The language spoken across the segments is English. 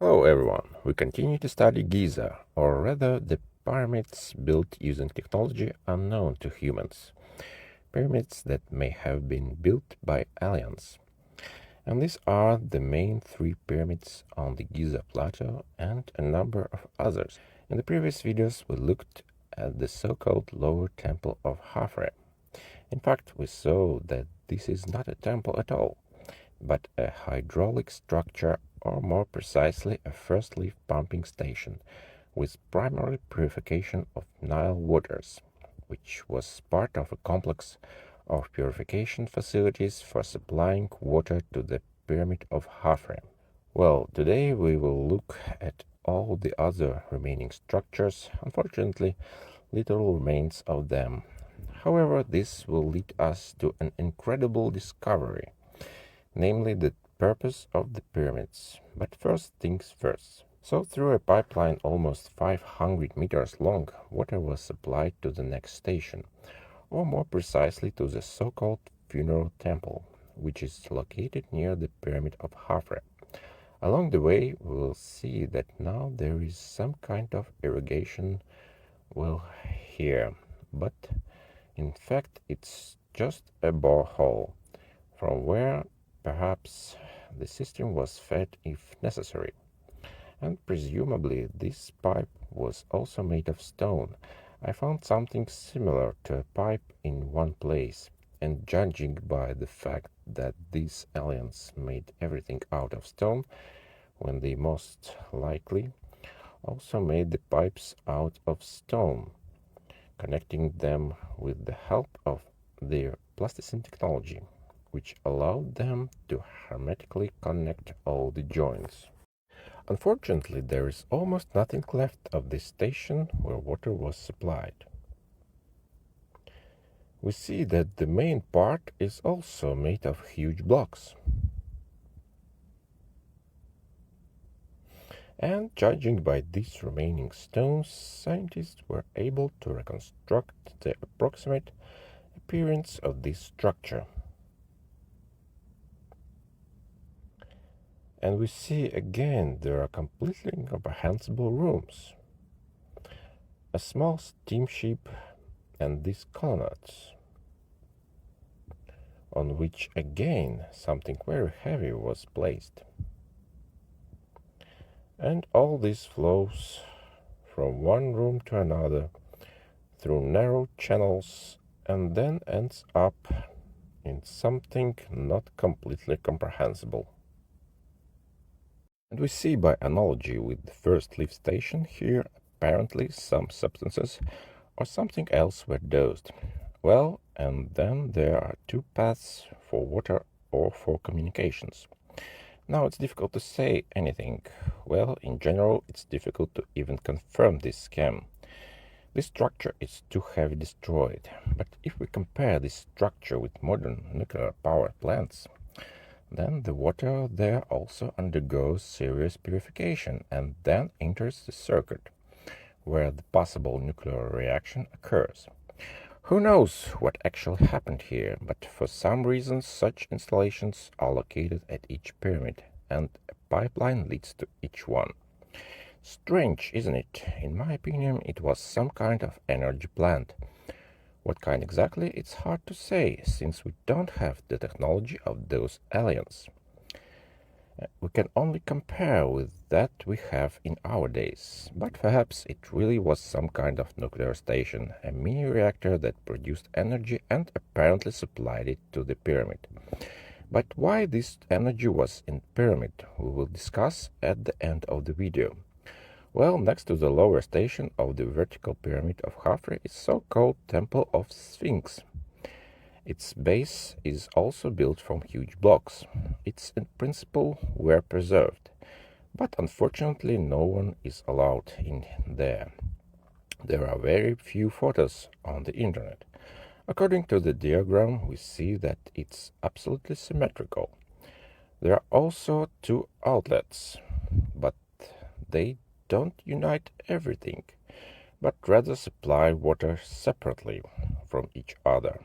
Hello everyone, we continue to study Giza, or rather the pyramids built using technology unknown to humans. Pyramids that may have been built by aliens. And these are the main three pyramids on the Giza plateau and a number of others. In the previous videos we looked at the so-called lower temple of Hafre. In fact, we saw that this is not a temple at all, but a hydraulic structure, or more precisely a first leaf pumping station with primary purification of Nile waters, which was part of a complex of purification facilities for supplying water to the pyramid of Hafre. Well, today we will look at all the other remaining structures. Unfortunately, little remains of them. However, this will lead us to an incredible discovery, namely the purpose of the pyramids. But first things first. So through a pipeline almost 500 meters long, water was supplied to the next station, or more precisely to the so-called funeral temple, which is located near the pyramid of Hafre. Along the way, we will see that now there is some kind of irrigation well here, but in fact it's just a borehole from where perhaps the system was fed if necessary. And presumably this pipe was also made of stone. I found something similar to a pipe in one place, and judging by the fact that these aliens made everything out of stone, when they most likely also made the pipes out of stone, connecting them with the help of their plasticine technology, which allowed them to hermetically connect all the joints. Unfortunately, there is almost nothing left of this station where water was supplied. We see that the main part is also made of huge blocks. And judging by these remaining stones, scientists were able to reconstruct the approximate appearance of this structure. And we see again there are completely incomprehensible rooms, a small steamship, and these colonnades, on which again something very heavy was placed. And all this flows from one room to another through narrow channels and then ends up in something not completely comprehensible. And we see by analogy with the first lift station here, apparently some substances or something else were dosed. Well, and then there are two paths for water or for communications. Now it's difficult to say anything. Well, in general, it's difficult to even confirm this scam. This structure is too heavy destroyed. But if we compare this structure with modern nuclear power plants, then the water there also undergoes serious purification and then enters the circuit, where the possible nuclear reaction occurs. Who knows what actually happened here, but for some reason such installations are located at each pyramid, and a pipeline leads to each one. Strange, isn't it? In my opinion, it was some kind of energy plant. What kind exactly, it's hard to say, since we don't have the technology of those aliens. We can only compare with that we have in our days, but perhaps it really was some kind of nuclear station, a mini reactor that produced energy and apparently supplied it to the pyramid. But why this energy was in pyramid, we will discuss at the end of the video. Well, next to the lower station of the vertical pyramid of Khafre is so-called Temple of Sphinx. Its base is also built from huge blocks. Its in principle were preserved, but unfortunately no one is allowed in there. There are very few photos on the internet. According to the diagram, we see that it's absolutely symmetrical. There are also two outlets, but they don't unite everything, but rather supply water separately from each other.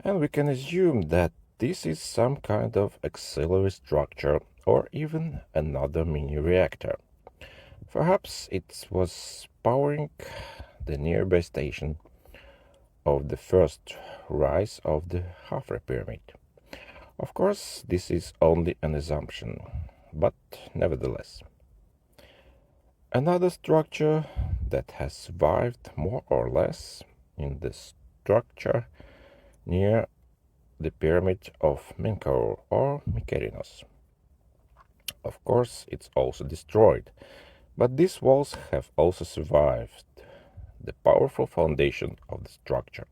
And we can assume that this is some kind of auxiliary structure or even another mini reactor. Perhaps it was powering the nearby station of the first rise of the Khafre pyramid. Of course, this is only an assumption, but nevertheless. Another structure that has survived more or less in the structure near the pyramid of Menkaure or Mykerinos. Of course, it's also destroyed, but these walls have also survived the powerful foundation of the structure.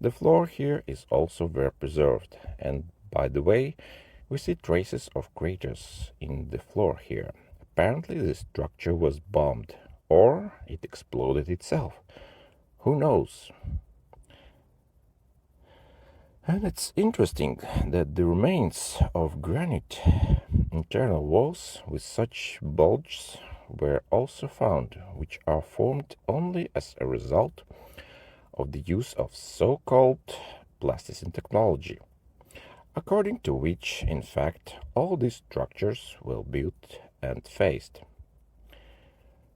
The floor here is also well preserved, and by the way, we see traces of craters in the floor here. Apparently, the structure was bombed, or it exploded itself. Who knows? And it's interesting that the remains of granite internal walls with such bulges were also found, which are formed only as a result of the use of so-called plasticine technology, according to which, in fact, all these structures were built and faced.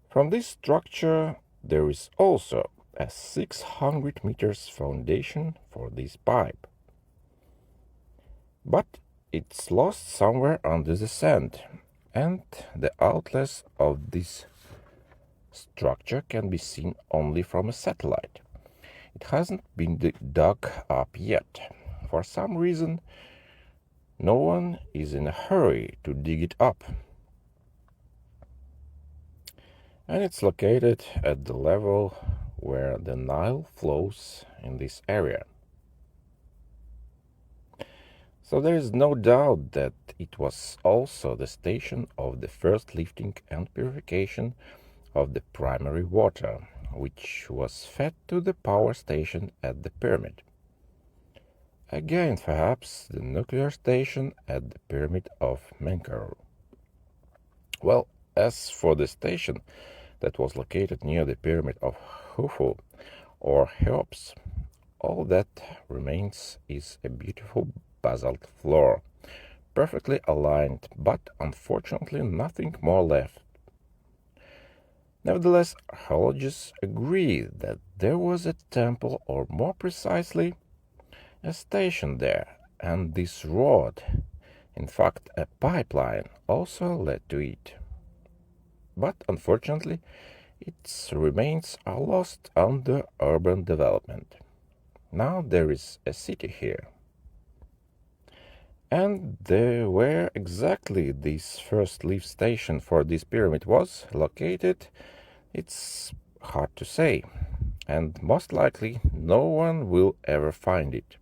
From this structure, there is also a 600 meters foundation for this pipe. But it's lost somewhere under the sand, and the outlets of this structure can be seen only from a satellite. It hasn't been dug up yet. For some reason, no one is in a hurry to dig it up. And it's located at the level where the Nile flows in this area. So there is no doubt that it was also the station of the first lifting and purification of the primary water, which was fed to the power station at the pyramid. Again, perhaps the nuclear station at the pyramid of Menkaure. Well, as for the station that was located near the pyramid of Khufu or Cheops, all that remains is a beautiful basalt floor, perfectly aligned, but unfortunately nothing more left. Nevertheless, archaeologists agree that there was a temple, or more precisely, a station there, and this road, in fact a pipeline, also led to it. But unfortunately, its remains are lost under urban development. Now there is a city here. And where exactly this first lift station for this pyramid was located, it's hard to say, and most likely no one will ever find it.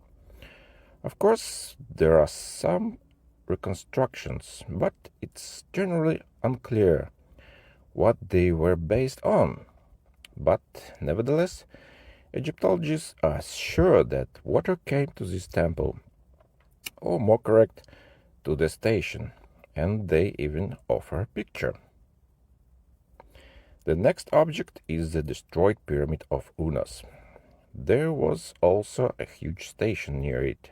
Of course, there are some reconstructions, but it's generally unclear what they were based on. But nevertheless, Egyptologists are sure that water came to this temple, or more correct, to the station, and they even offer a picture. The next object is the destroyed pyramid of Unas. There was also a huge station near it.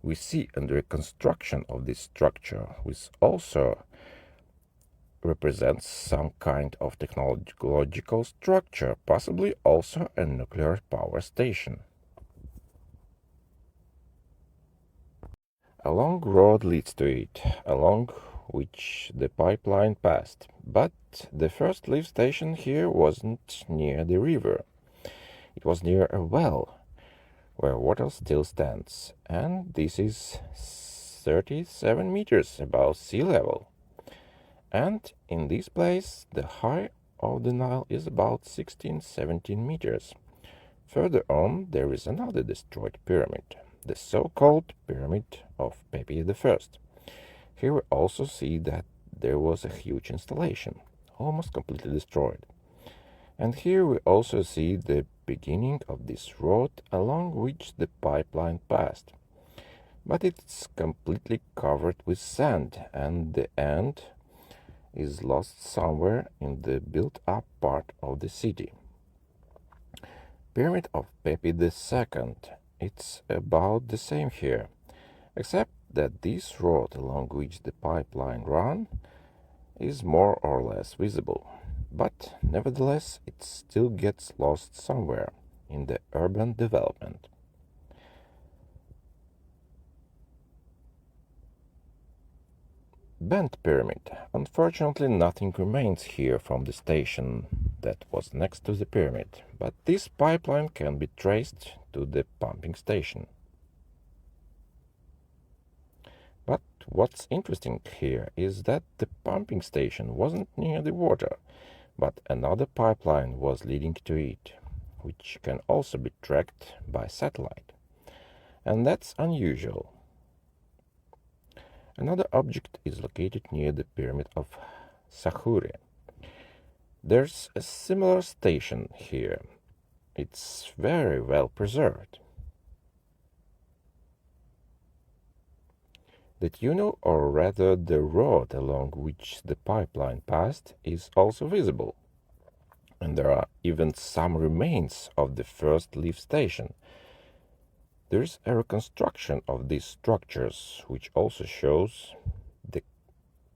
We see a reconstruction of this structure, which also represents some kind of technological structure, possibly also a nuclear power station. A long road leads to it, along which the pipeline passed, but the first lift station here wasn't near the river. It was near a well, where water still stands, and this is 37 meters above sea level. And in this place, the height of the Nile is about 16-17 meters. Further on, there is another destroyed pyramid, the so-called Pyramid of Pepi I. Here we also see that there was a huge installation, almost completely destroyed. And here we also see the beginning of this road along which the pipeline passed. But it's completely covered with sand, and the end is lost somewhere in the built-up part of the city. Pyramid of Pepi II. It's about the same here, except that this road along which the pipeline ran is more or less visible, but nevertheless it still gets lost somewhere in the urban development. Bent Pyramid. Unfortunately, nothing remains here from the station that was next to the pyramid, but this pipeline can be traced to the pumping station. But what's interesting here is that the pumping station wasn't near the water, but another pipeline was leading to it, which can also be tracked by satellite. And that's unusual. Another object is located near the pyramid of Sahure. There's a similar station here. It's very well preserved. The tunnel, or rather the road along which the pipeline passed, is also visible. And there are even some remains of the first lift station. There's a reconstruction of these structures, which also shows the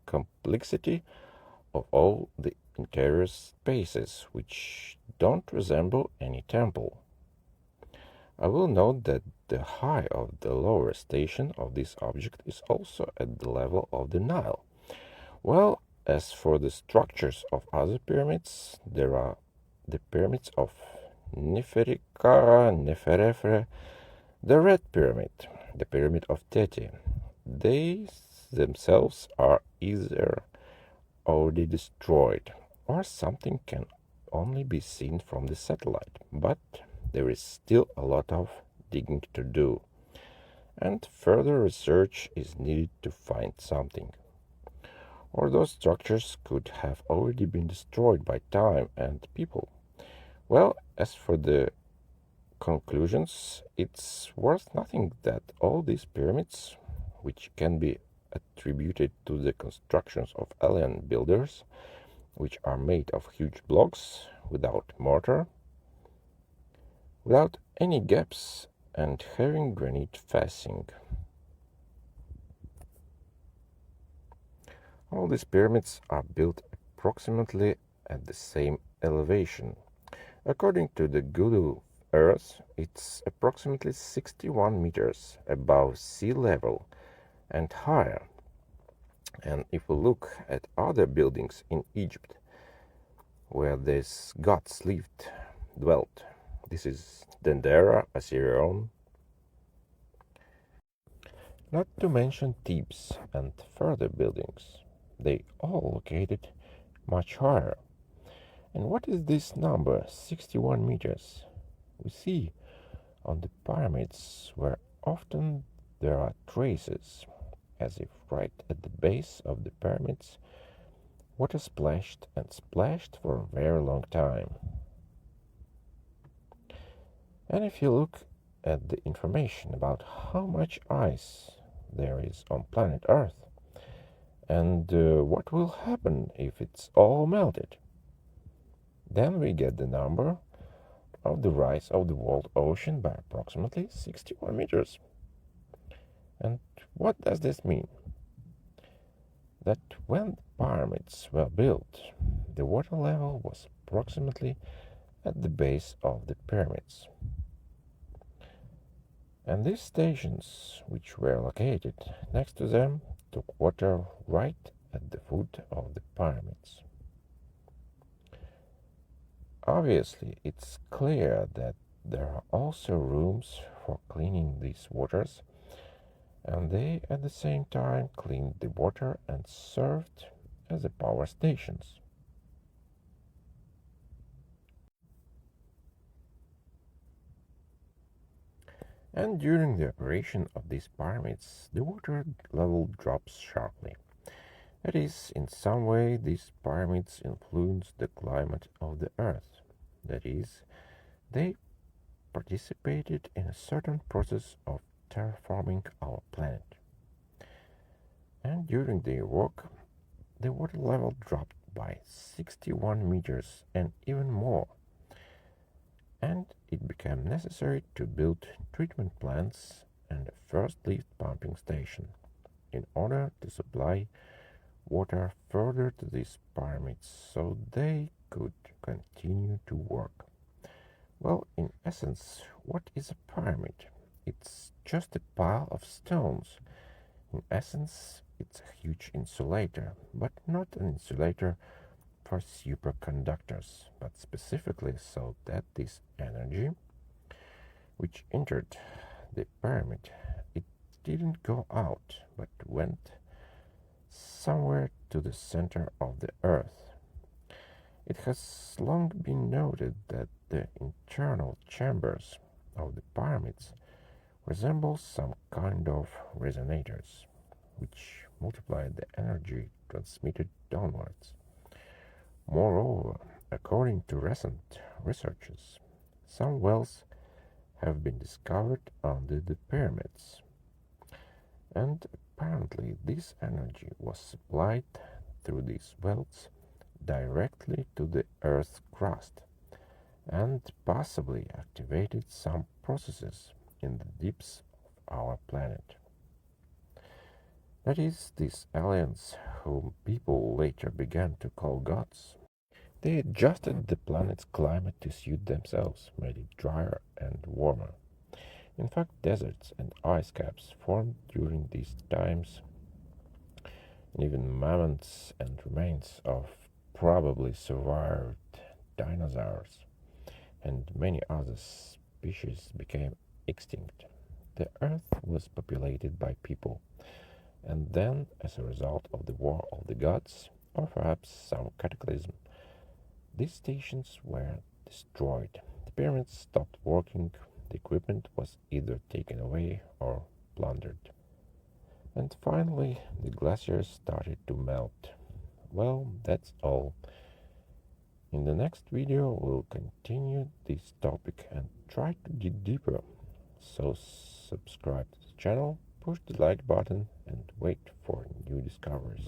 complexity of all the interior spaces, which don't resemble any temple. I will note that the height of the lower station of this object is also at the level of the Nile. Well, as for the structures of other pyramids, there are the pyramids of Neferikara, Neferefre, the Red Pyramid, the Pyramid of Teti. These themselves are either already destroyed or something can only be seen from the satellite, but there is still a lot of digging to do, and further research is needed to find something. Or those structures could have already been destroyed by time and people. Well, as for the conclusions, it's worth nothing that all these pyramids, which can be attributed to the constructions of alien builders, which are made of huge blocks without mortar, without any gaps, and having granite facing. All these pyramids are built approximately at the same elevation. According to the Google Earth, it's approximately 61 meters above sea level and higher. And if we look at other buildings in Egypt, where these gods dwelt, this is Dendera, Assyrian, not to mention Thebes and further buildings. They all located much higher. And what is this number, 61 meters? We see on the pyramids where often there are traces, as if right at the base of the pyramids, water splashed and splashed for a very long time. And if you look at the information about how much ice there is on planet Earth, and what will happen if it's all melted, then we get the number of the rise of the world ocean by approximately 61 meters. And what does this mean? That when the pyramids were built, the water level was approximately at the base of the pyramids. And these stations, which were located next to them, took water right at the foot of the pyramids. Obviously, it's clear that there are also rooms for cleaning these waters, and they at the same time cleaned the water and served as the power stations. And during the operation of these pyramids, the water level drops sharply. That is, in some way, these pyramids influence the climate of the Earth. That is, they participated in a certain process of terraforming our planet. And during their work, the water level dropped by 61 meters and even more. And it became necessary to build treatment plants and a first lift pumping station in order to supply water further to these pyramids so they could continue to work. Well, in essence, what is a pyramid? It's just a pile of stones. In essence, it's a huge insulator, but not an insulator for superconductors, but specifically so that this energy, which entered the pyramid, it didn't go out, but went somewhere to the center of the earth. It has long been noted that the internal chambers of the pyramids resemble some kind of resonators, which multiply the energy transmitted downwards. Moreover, according to recent researches, some wells have been discovered under the pyramids, and apparently this energy was supplied through these wells directly to the Earth's crust and possibly activated some processes in the depths of our planet. That is, these aliens, whom people later began to call gods, they adjusted the planet's climate to suit themselves, made it drier and warmer. In fact, deserts and ice caps formed during these times, and even mammoths and remains of probably survived dinosaurs and many other species became extinct. The Earth was populated by people, and then, as a result of the War of the Gods, or perhaps some cataclysm, these stations were destroyed. The pyramids stopped working, the equipment was either taken away or plundered. And finally, the glaciers started to melt. Well, that's all. In the next video, we'll continue this topic and try to dig deeper. So subscribe to the channel, push the like button, and wait for new discoveries.